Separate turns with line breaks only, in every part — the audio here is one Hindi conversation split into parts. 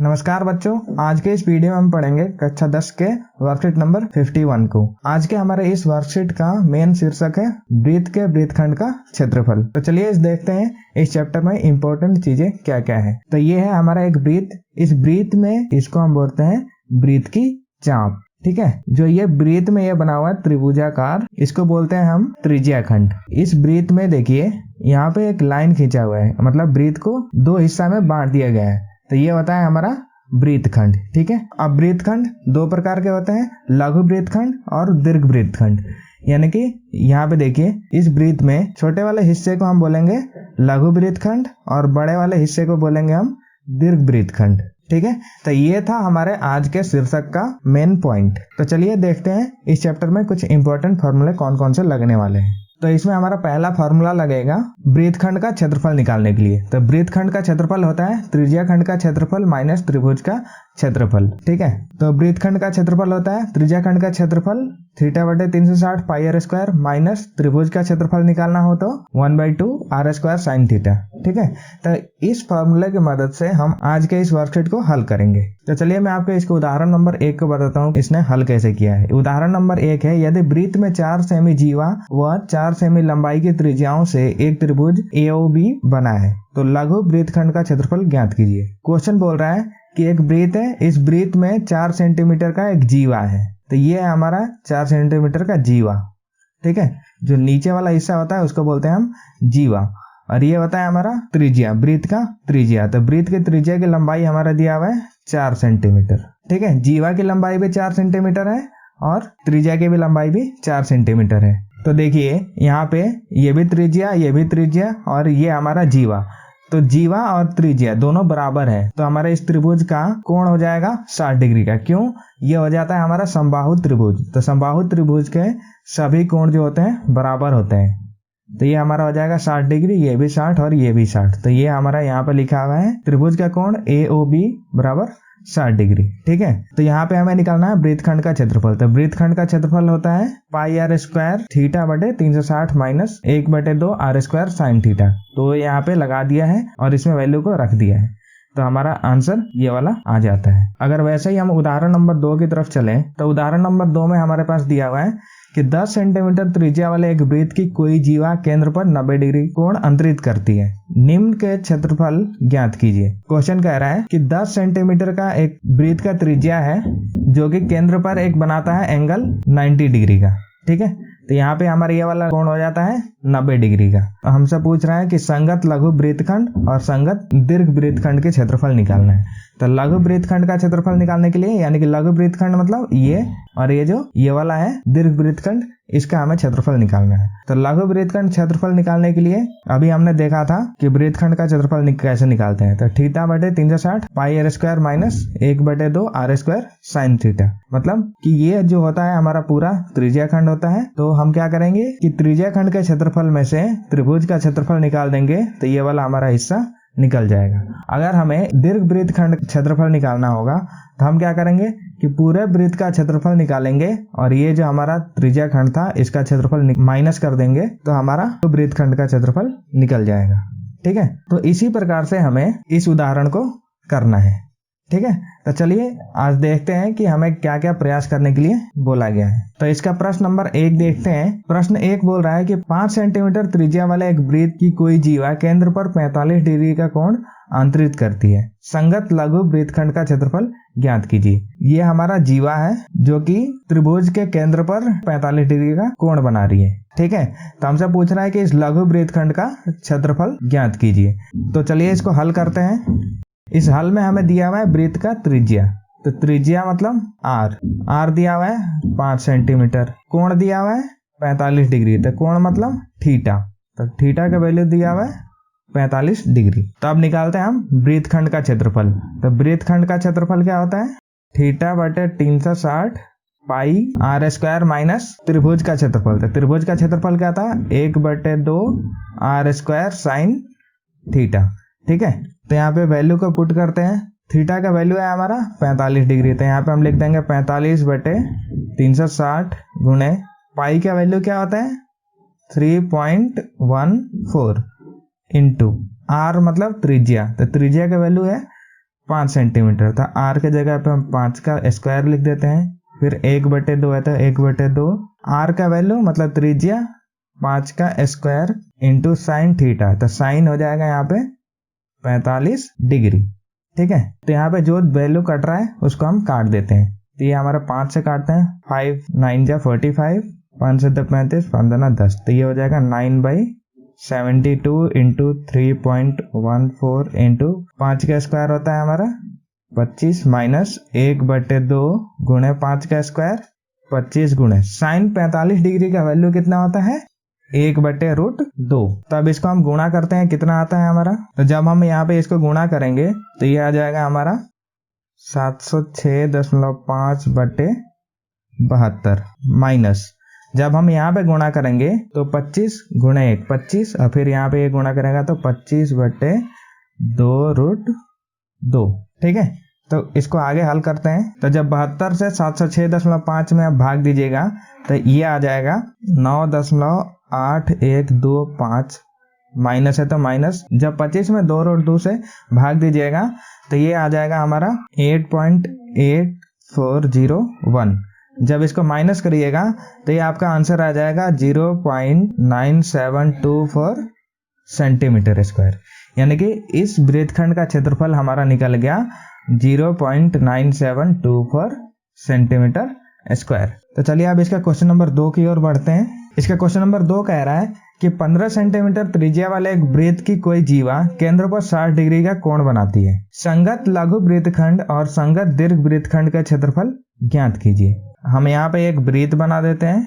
नमस्कार बच्चों, आज के इस वीडियो में हम पढ़ेंगे कक्षा 10 के वर्कशीट नंबर 51 को। आज के हमारे इस वर्कशीट का मेन शीर्षक है वृत्त के वृत्तखंड का क्षेत्रफल। तो चलिए इस देखते हैं इस चैप्टर में इंपॉर्टेंट चीजें क्या क्या है। तो ये है हमारा एक वृत्त। इस वृत्त में इसको हम बोलते हैं वृत्त की चाप। ठीक है, जो ये वृत्त में ये बना हुआ है त्रिभुजाकार, इसको बोलते हैं हम त्रिज्याखंड। इस वृत्त में देखिए यहाँ पे एक लाइन खींचा हुआ है, मतलब वृत्त को दो हिस्सा में बांट दिया गया है। तो ये होता है हमारा वृत्तखंड। ठीक है, अब वृत्तखंड दो प्रकार के होते हैं, लघु वृत्तखंड और दीर्घ वृत्तखंड। यानी कि यहाँ पे देखिए इस वृत्त में छोटे वाले हिस्से को हम बोलेंगे लघु वृत्तखंड और बड़े वाले हिस्से को बोलेंगे हम दीर्घ वृत्तखंड। ठीक है, तो ये था हमारे आज के शीर्षक का मेन पॉइंट। तो चलिए देखते हैं इस चैप्टर में कुछ इंपॉर्टेंट फॉर्मूले कौन कौन से लगने वाले हैं। तो इसमें हमारा पहला फॉर्मूला लगेगा वृत्तखंड का क्षेत्रफल निकालने के लिए। तो वृत्तखंड का क्षेत्रफल होता है त्रिज्याखंड का क्षेत्रफल माइनस त्रिभुज का क्षेत्रफल। ठीक है, तो वृत्तखंड का क्षेत्रफल होता है त्रिज्याखंड का क्षेत्रफल θ/360 πr² माइनस त्रिभुज का क्षेत्रफल निकालना हो तो 1/2 r² sin थीटा। ठीक है, तो इस फॉर्मूले की मदद से हम आज के इस वर्कशीट को हल करेंगे। तो चलिए मैं आपको इसको उदाहरण नंबर 1 को बताता हूँ इसने हल कैसे किया है। उदाहरण नंबर 1 है, यदि वृत्त में 4 सेमी जीवा व 4 सेमी लंबाई की त्रिज्याओं से एक त्रिभुज AOB बना है तो लघु वृत्तखंड का क्षेत्रफल ज्ञात कीजिए। क्वेश्चन बोल रहा है कि एक वृत्त है, इस वृत्त में 4 सेंटीमीटर का एक जीवा है। तो ये है हमारा 4 सेंटीमीटर का जीवा। ठीक है, जो नीचे वाला हिस्सा होता है उसको बोलते हैं हम जीवा, और ये होता है हमारा त्रिज्या, वृत्त का त्रिज्या। तो वृत्त की त्रिज्या की लंबाई हमारा दिया हुआ है 4 सेंटीमीटर। ठीक है, जीवा की लंबाई भी 4 सेंटीमीटर है और त्रिज्या की भी लंबाई भी 4 सेंटीमीटर है। तो देखिए यहाँ पे ये भी त्रिज्या और ये हमारा जीवा। तो जीवा और त्रिज्या दोनों बराबर है, तो हमारे इस त्रिभुज का कोण हो जाएगा 60 डिग्री का। क्यों? ये हो जाता है हमारा समबाहु त्रिभुज। तो समबाहु त्रिभुज के सभी कोण जो होते हैं बराबर होते हैं। तो ये हमारा हो जाएगा 60 डिग्री, ये भी 60 और ये भी 60। तो ये हमारा यहाँ पे लिखा हुआ है त्रिभुज का कोण AOB बराबर 60 डिग्री। ठीक है, तो यहाँ पे हमें निकालना है वृत्तखंड का क्षेत्रफल। तो वृत्तखंड का क्षेत्रफल होता है πr² θ/360 minus 1/2 r² sin theta. तो यहाँ पे लगा दिया है और इसमें वैल्यू को रख दिया है, तो हमारा आंसर ये वाला आ जाता है। अगर वैसे ही हम उदाहरण नंबर 2 की तरफ चलें तो उदाहरण नंबर 2 में हमारे पास दिया हुआ है कि 10 सेंटीमीटर त्रिज्या वाले एक वृत्त की कोई जीवा केंद्र पर 90 डिग्री कोण अंतरित करती है, निम्न के क्षेत्रफल ज्ञात कीजिए। क्वेश्चन कह रहा है कि 10 सेंटीमीटर का एक वृत्त का त्रिज्या है जो कि केंद्र पर एक बनाता है एंगल 90 डिग्री का। ठीक है, तो यहाँ पे हमारा ये वाला कोण हो जाता है 90 डिग्री का। तो हमसे पूछ रहा है कि संगत लघु वृत्तखंड और संगत दीर्घ वृत्तखंड के क्षेत्रफल निकालना है। तो लघु वृत्तखंड का क्षेत्रफल निकालने के लिए, यानी कि लघु वृत्तखंड मतलब ये और ये जो ये वाला है दीर्घ वृत्तखंड, इसका हमें क्षेत्रफल निकालना है। तो लघु वृत्तखंड क्षेत्रफल निकालने के लिए अभी हमने देखा था कि वृत्तखंड का क्षेत्रफल कैसे निकालते हैं। तो θ/360 πr² minus 1/2 r² sin theta, मतलब कि ये जो होता है हमारा पूरा त्रिज्याखंड होता है। तो हम क्या करेंगे कि त्रिज्याखंड के क्षेत्रफल में से त्रिभुज का क्षेत्रफल निकाल देंगे, तो ये वाला हमारा हिस्सा निकल जाएगा। अगर हमें दीर्घ वृत्तखंड क्षेत्रफल निकालना होगा तो हम क्या करेंगे कि पूरे वृत्त का क्षेत्रफल निकालेंगे और ये जो हमारा त्रिज्याखंड था इसका क्षेत्रफल माइनस कर देंगे, तो हमारा वृत्तखंड का क्षेत्रफल निकल जाएगा। ठीक है, तो इसी प्रकार से हमें इस उदाहरण को करना है। ठीक है, तो चलिए आज देखते हैं कि हमें क्या क्या प्रयास करने के लिए बोला गया है। तो इसका प्रश्न नंबर 1 देखते हैं। प्रश्न 1 बोल रहा है कि 5 सेंटीमीटर त्रिज्या वाले एक वृत्त की कोई जीवा केंद्र पर 45 डिग्री का कोण अंतरित करती है, संगत लघु वृत्तखंड का क्षेत्रफल ज्ञात कीजिए। ये हमारा जीवा है जो कि त्रिभुज के केंद्र पर 45 डिग्री का कोण बना रही है। ठीक है, तो हमसे पूछ रहा है कि इस लघु वृत्तखंड का क्षेत्रफल ज्ञात कीजिए। तो चलिए इसको हल करते हैं। इस हल में हमें दिया हुआ है वृत्त का त्रिज्या। तो त्रिज्या मतलब r दिया हुआ है 5 सेंटीमीटर, कोण दिया हुआ है 45 डिग्री, तो कोण मतलब थीटा। तो थीटा का वैल्यू दिया हुआ है 45 डिग्री। तो अब निकालते हैं हम वृत्तखंड का क्षेत्रफल। तो वृत्तखंड का क्षेत्रफल क्या होता है θ/360 πr² माइनस त्रिभुज का क्षेत्रफल। तो त्रिभुज का क्षेत्रफल क्या था 1/2 r² sin थीटा। ठीक है, तो यहाँ पे वैल्यू को पुट करते हैं। थीटा का वैल्यू है हमारा 45 डिग्री, तो यहाँ पे हम लिख देंगे 45/360 गुणे पाई का वैल्यू क्या होता है 3.14 इंटू r मतलब त्रिज्या। तो त्रिज्या का वैल्यू है 5 सेंटीमीटर था। आर के जगह पे हम 5 का स्क्वायर लिख देते हैं। फिर 1/2 है तो 1/2। आर का वैल्यू मतलब त्रिज्या 5 का स्क्वायर इंटू साइन थीटा, तो साइन हो जाएगा यहाँ पे 45 डिग्री। ठीक है, तो यहाँ पे जो वैल्यू कट रहा है उसको हम काट देते हैं। तो ये हमारा 5 से काटते हैं, 5 9 जा 45, 5 से 35, 5 दूना 10, तो ये हो जाएगा 9/72 इंटू 3.14 इंटू 5 का स्क्वायर होता है हमारा 25 माइनस 1/2 गुणे 5 का स्क्वायर 25 गुणे साइन 45 डिग्री का वैल्यू कितना होता है 1/√2। तो अब इसको हम गुणा करते हैं, कितना आता है हमारा। तो जब हम यहाँ पे इसको गुणा करेंगे तो ये आ जाएगा हमारा 706.5/72 माइनस, जब हम यहाँ पे गुणा करेंगे तो 25 गुणे 1 25, और फिर यहाँ पे ये गुणा करेगा तो 25/2√2। ठीक है, तो इसको आगे हल करते हैं। तो जब 72 से 706.5 में आप भाग दीजिएगा तो ये आ जाएगा 9.8125, माइनस है तो माइनस, जब 25 में 2√2 से भाग दीजिएगा तो ये आ जाएगा हमारा 8.8401। जब इसको माइनस करिएगा तो ये आपका आंसर आ जाएगा 0.9724 सेंटीमीटर स्क्वायर, यानी कि इस वृत्तखंड का क्षेत्रफल हमारा निकल गया 0.9724 सेंटीमीटर स्क्वायर। तो चलिए अब इसका क्वेश्चन नंबर 2 की ओर बढ़ते हैं। इसका क्वेश्चन नंबर 2 कह रहा है कि 15 सेंटीमीटर त्रिज्या वाले एक वृत्त की कोई जीवा केंद्र पर 60 डिग्री का कोण बनाती है। संगत लघु वृत्तखंड और संगत दीर्घ वृत्तखंड का क्षेत्रफल ज्ञात कीजिए। हम यहाँ पे एक वृत्त बना देते हैं।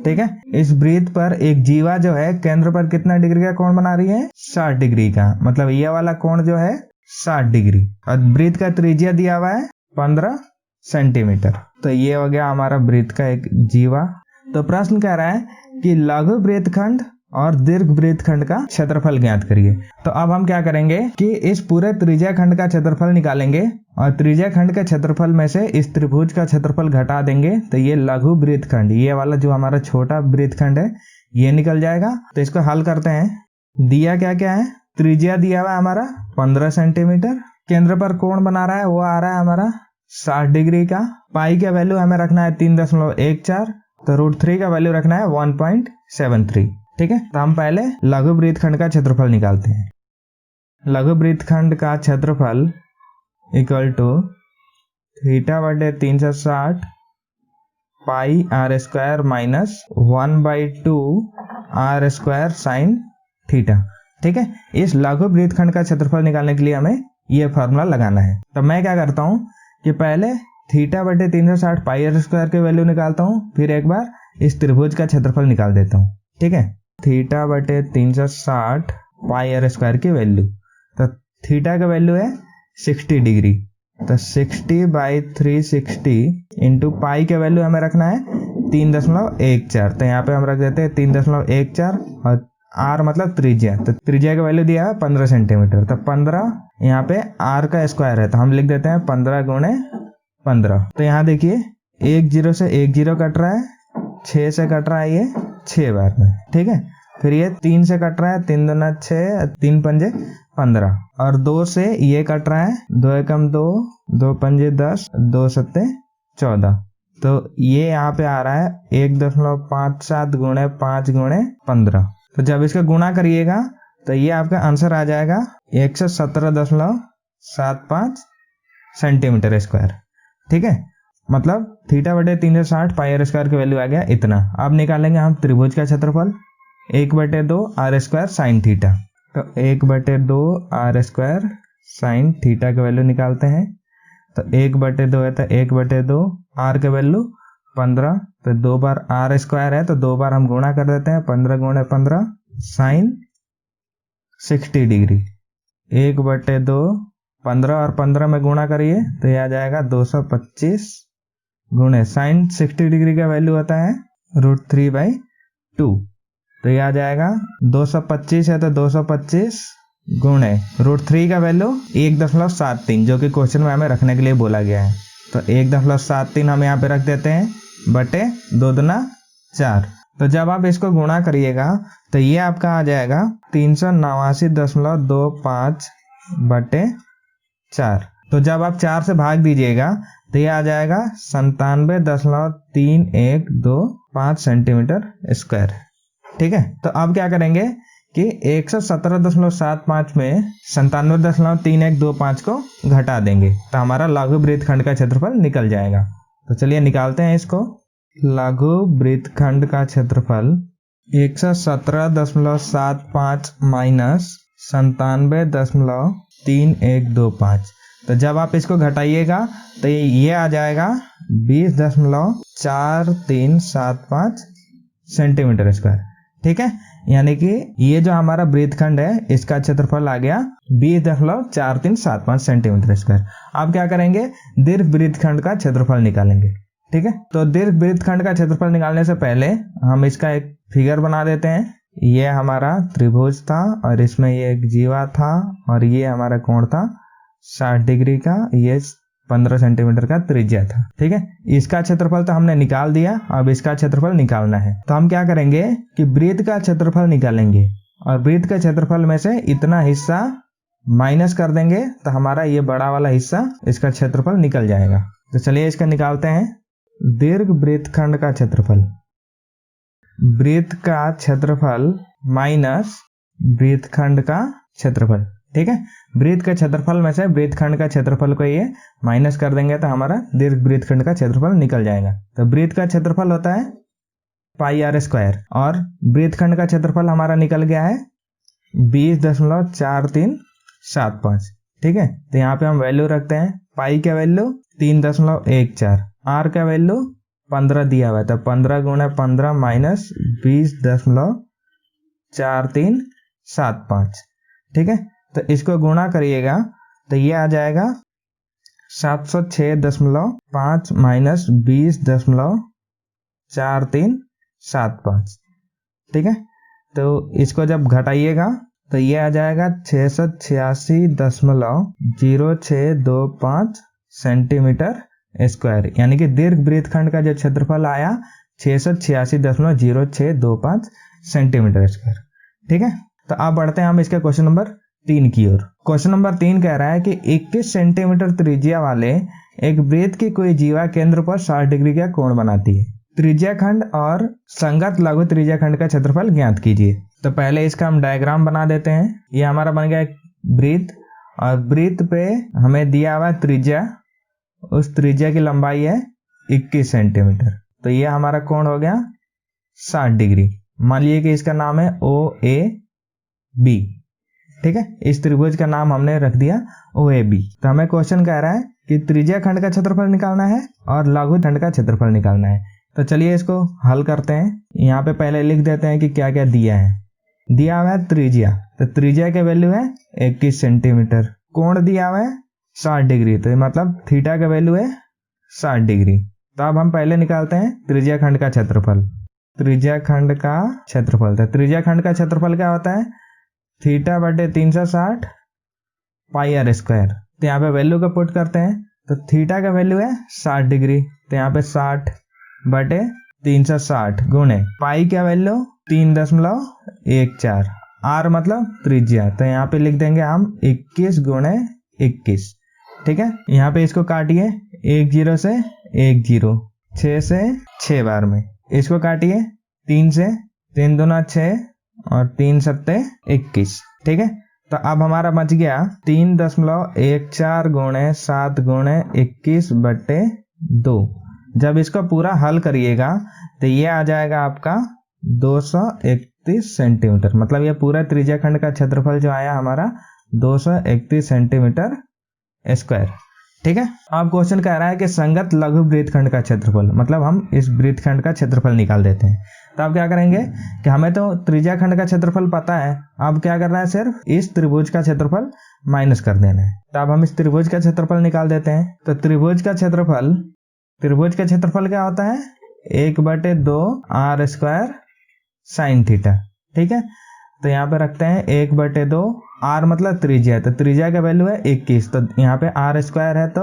ठीक है, इस वृत्त पर एक जीवा जो है केंद्र पर कितना डिग्री का कोण बना रही है 60 डिग्री का, मतलब ये वाला कोण जो है 60 डिग्री, और वृत्त का त्रिज्या दिया हुआ है 15 सेंटीमीटर। तो ये हो गया हमारा वृत्त का एक जीवा। तो प्रश्न कह रहा है कि लघु वृत्तखंड और दीर्घ वृत्तखंड का क्षेत्रफल ज्ञात करिए। तो अब हम क्या करेंगे कि इस पूरे त्रिज्या खंड का क्षेत्रफल निकालेंगे और त्रिज्या खंड के क्षेत्रफल में से इस त्रिभुज का क्षेत्रफल घटा देंगे, तो ये लघु वृत्तखंड, ये वाला जो हमारा छोटा वृत्तखंड है ये निकल जाएगा। तो इसको हल करते हैं। दिया क्या क्या है, त्रिज्या दिया हुआ है हमारा 15 सेंटीमीटर, केंद्र पर कोण बना रहा है वो आ रहा है हमारा 60 डिग्री का, पाई का वैल्यू हमें रखना है 3.14, तो √3 का वैल्यू रखना है 1.73। ठीक है, तो हम पहले लघु वृत्तखंड का क्षेत्रफल निकालते हैं। लघु वृत्तखंड का क्षेत्रफल equal to θ/360 pi r² minus 1/2 r² sine theta. ठीक है, इस लघु वृत्तखंड का क्षेत्रफल निकालने के लिए हमें ये फॉर्मूला लगाना है। तो मैं क्या करता हूँ कि पहले θ/360 पाई r² के वैल्यू निकालता हूँ, फिर एक बार इस त्रिभुज का क्षेत्रफल निकाल देता हूँ। ठीक है, θ/360 पाई r² की वैल्यू, तो थीटा का वैल्यू है 60 डिग्री, तो 60/360 इंटू पाई के वैल्यू हमें रखना है 3.14, तो यहाँ पे हम रख देते हैं 3.14, और आर मतलब त्रिज्या, तो त्रिज्या का वैल्यू दिया है 15 सेंटीमीटर, तो 15 यहाँ पे आर का स्क्वायर है तो हम लिख देते हैं 15 गुणे 15। तो यहाँ देखिए 1 0 से 1 0 कट रहा है, 6 से कट रहा है ये 6 बार में। ठीक है, फिर ये 3 से कट रहा है, 3 दूना 6, 3 पंजे 15, और 2 से ये कट रहा है, 2 एकम 2, 2 पंजे 10, 2 सत्ते 14, तो ये यहाँ पे आ रहा है 1.57 गुणे 5 गुणे 15। तो जब इसका गुणा करिएगा तो ये आपका आंसर आ जाएगा 117.75 सेंटीमीटर स्क्वायर। ठीक है, मतलब θ/360 पाई r² की वैल्यू आ गया इतना। अब निकालेंगे हम त्रिभुज का क्षेत्रफल 1/2 r² साइन थीटा, तो 1/2 r² साइन थीटा की वैल्यू निकालते हैं। तो 1/2 है तो 1/2, r के वैल्यू 15, तो 2 बार r² है तो 2 बार हम गुणा कर देते हैं, 15 गुणे 15 साइन 60 डिग्री, 1/2 15 और 15 में गुणा करिए तो ये आ जाएगा 225 गुणे साइन 60 डिग्री का वैल्यू होता है √3/2, तो ये आ जाएगा 225 है तो 225 गुणे √3 का वैल्यू 1.73, जो कि क्वेश्चन में हमें रखने के लिए बोला गया है। तो 1.73 हम यहाँ पे रख देते हैं बटे 2 दूना 4। तो जब आप इसको गुणा करिएगा तो ये आपका आ जाएगा 389.25 बटे 4। तो जब आप 4 से भाग दीजिएगा तो ये आ जाएगा 97.3125 सेंटीमीटर स्क्वायर। ठीक है, तो अब क्या करेंगे कि 117.75 में 97.3125 को घटा देंगे तो हमारा लघु वृत्तखंड का क्षेत्रफल निकल जाएगा। तो चलिए निकालते हैं इसको। लघु वृत्तखंड का क्षेत्रफल 117.75 माइनस 97.3125। तो जब आप इसको घटाइएगा तो ये आ जाएगा 20.4375 सेंटीमीटर स्क्वायर। ठीक है, यानी कि ये जो हमारा वृत्तखंड है इसका क्षेत्रफल आ गया 20.4375 सेंटीमीटर स्क्वायर। अब क्या करेंगे, दीर्घ वृत्तखंड का क्षेत्रफल निकालेंगे। ठीक है, तो दीर्घ वृत्तखंड का क्षेत्रफल निकालने से पहले हम इसका एक फिगर बना देते हैं। ये हमारा त्रिभुज था और इसमें ये एक जीवा था और ये हमारा कोण था 60 डिग्री का, ये 15 सेंटीमीटर का त्रिज्या था। ठीक है, इसका क्षेत्रफल तो हमने निकाल दिया, अब इसका क्षेत्रफल निकालना है। तो हम क्या करेंगे कि वृत्त का क्षेत्रफल निकालेंगे और वृत्त के क्षेत्रफल में से इतना हिस्सा माइनस कर देंगे तो हमारा ये बड़ा वाला हिस्सा इसका क्षेत्रफल निकल जाएगा। तो चलिए इसका निकालते हैं। दीर्घ वृत्तखंड का क्षेत्रफल, वृत्त का क्षेत्रफल माइनस वृत्तखंड का क्षेत्रफल। ठीक है, वृत्त के क्षेत्रफल में से वृत्तखंड का क्षेत्रफल को ये माइनस कर देंगे तो हमारा दीर्घ वृत्तखंड का क्षेत्रफल निकल जाएगा। तो वृत्त का क्षेत्रफल होता है पाई आर स्क्वायर और वृत्तखंड का क्षेत्रफल हमारा निकल गया है 20.4375। ठीक है, तो यहाँ पे हम वैल्यू रखते हैं। पाई का वैल्यू 3.14, आर का वैल्यू 15 दिया हुआ है, तो 15 गुणा 15 माइनस 20.4375। ठीक है, तो इसको गुणा करिएगा तो ये आ जाएगा 706.5 माइनस 20.4375। ठीक है, तो इसको जब घटाइएगा तो ये आ जाएगा 686.0625 सेंटीमीटर स्क्वायर, यानी कि दीर्घ वृत्तखंड का जो क्षेत्रफल आया 686.0625 सेंटीमीटर स्क्वायर। ठीक है, तो अब बढ़ते हैं हम इसके क्वेश्चन नंबर 3 की ओर। क्वेश्चन नंबर 3 कह रहा है कि 21 सेंटीमीटर त्रिज्या वाले एक वृत्त की कोई जीवा केंद्र पर 60 डिग्री का कोण बनाती है। त्रिज्याखंड और संगत लघु त्रिज्याखंड का क्षेत्रफल ज्ञात कीजिए। तो पहले इसका हम डायग्राम बना देते हैं। ये हमारा बन गया एक वृत्त और वृत्त पे हमें दिया हुआ त्रिज्या, उस त्रिज्या की लंबाई है 21 सेंटीमीटर। तो ये हमारा कोण हो गया 60 डिग्री। मान लीजिए कि इसका नाम है OAB। ठीक है, इस त्रिभुज का नाम हमने रख दिया OAB। तो हमें क्वेश्चन कह रहा है कि त्रिज्याखंड का क्षेत्रफल निकालना है और लघु खंड का क्षेत्रफल निकालना है। तो चलिए इसको हल करते हैं। यहाँ पे पहले लिख देते हैं कि क्या क्या दिया है। दिया हुआ है त्रिज्या, तो त्रिज्या के वैल्यू है 21 सेंटीमीटर। कोण दिया हुआ है 60 डिग्री, तो मतलब थीटा का वैल्यू है 60 डिग्री। तो अब हम पहले निकालते हैं त्रिज्याखंड का क्षेत्रफल। त्रिज्याखंड का क्षेत्रफल, तो त्रिज्याखंड का क्षेत्रफल क्या होता है, थीटा बटे 360 पाई आर स्क्वायर। तो यहाँ पे वैल्यू को पुट करते हैं, तो थीटा का वैल्यू है 60 डिग्री, तो यहाँ पे 60 बटे 360 गुणे पाई का वैल्यू 3.14, आर मतलब त्रिज्या, तो यहाँ पे लिख देंगे हम 21 गुणे 21। ठीक है, यहाँ पे इसको काटिए 1 0 से 1 0, 6 से 6 बार में इसको काटिए 3 से, 3 दूना 6 और 3 सत्ते 21। ठीक है, तो अब हमारा बच गया 3.14 गुणे 7 गुणे 21 बटे 2। जब इसको पूरा हल करिएगा तो ये आ जाएगा आपका 231 सेंटीमीटर। मतलब ये पूरा त्रिज्याखंड का क्षेत्रफल जो आया हमारा 231 सेंटीमीटर स्क्वायर। ठीक है, अब क्वेश्चन कह रहा है कि संगत लघु वृत्तखंड का क्षेत्रफल, मतलब हम इस वृत्तखंड का क्षेत्रफल निकाल देते हैं। तो अब क्या करेंगे कि हमें तो त्रिज्याखंड का क्षेत्रफल पता है, अब क्या करना है, सिर्फ इस त्रिभुज का क्षेत्रफल माइनस कर देना है। तो अब हम इस त्रिभुज का क्षेत्रफल निकाल देते हैं। तो त्रिभुज का क्षेत्रफल क्या होता है, 1/2 आर स्क्वायर साइन थीटा। ठीक है, तो यहाँ पे रखते हैं 1/2, आर मतलब त्रिज्या है, तो त्रिज्या का वैल्यू है 21, तो यहाँ पे आर स्क्वायर है तो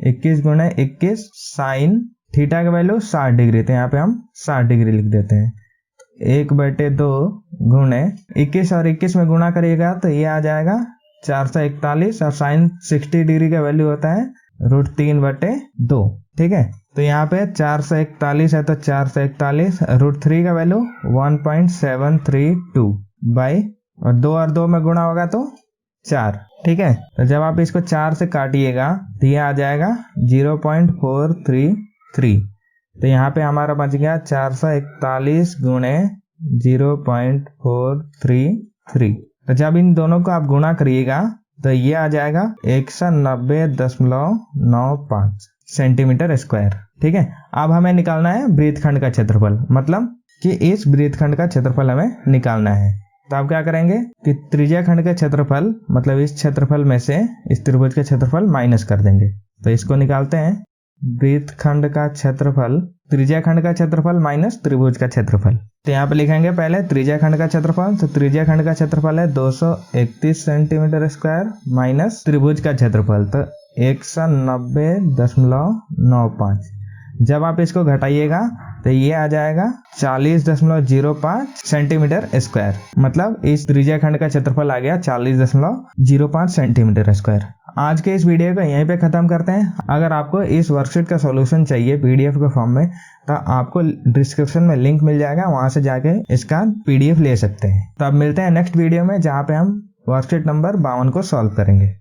21 गुणे 21 साइन थीटा का वैल्यू 60 डिग्री, तो यहाँ पे हम 60 डिग्री लिख देते हैं। 1/2 गुणे 21 और 21 में गुणा करिएगा तो ये आ जाएगा 441 और साइन 60 डिग्री का वैल्यू होता है √3/2। ठीक है, तो यहाँ पे 441 है तो 441 √3 का वैल्यू 1.732 बाई और 2 और 2 में गुणा होगा तो 4। ठीक है, तो जब आप इसको 4 से काटिएगा तो ये आ जाएगा 0.433। तो यहाँ पे हमारा बच गया 441 गुणे 0.433। तो जब इन दोनों को आप गुणा करिएगा तो ये आ जाएगा 190.95 सेंटीमीटर स्क्वायर। ठीक है, अब हमें निकालना है वृत्तखंड का क्षेत्रफल, मतलब कि इस वृत्तखंड का क्षेत्रफल हमें निकालना है। तो आप क्या करेंगे कि त्रिज्या खंड का क्षेत्रफल मतलब इस क्षेत्रफल में से इस त्रिभुज का क्षेत्रफल माइनस कर देंगे। तो इसको निकालते हैं, वृत्तखंड का क्षेत्रफल, त्रिज्या खंड का क्षेत्रफल माइनस त्रिभुज का क्षेत्रफल। तो यहाँ पे लिखेंगे पहले त्रिज्या खंड का क्षेत्रफल, तो त्रिज्या खंड का क्षेत्रफल है 231 सेंटीमीटर स्क्वायर माइनस त्रिभुज का क्षेत्रफल तो 190.95। जब आप इसको घटाइएगा तो ये आ जाएगा 40.05 सेंटीमीटर स्क्वायर, मतलब इस त्रिज्या खंड का क्षेत्रफल आ गया 40.05 सेंटीमीटर स्क्वायर। आज के इस वीडियो को यहीं पे खत्म करते हैं। अगर आपको इस वर्कशीट का सॉल्यूशन चाहिए पीडीएफ के फॉर्म में तो आपको डिस्क्रिप्शन में लिंक मिल जाएगा, वहां से जाके इसका पीडीएफ ले सकते हैं। तो अब मिलते हैं नेक्स्ट वीडियो में जहाँ पे हम वर्कशीट नंबर 52 को सॉल्व करेंगे।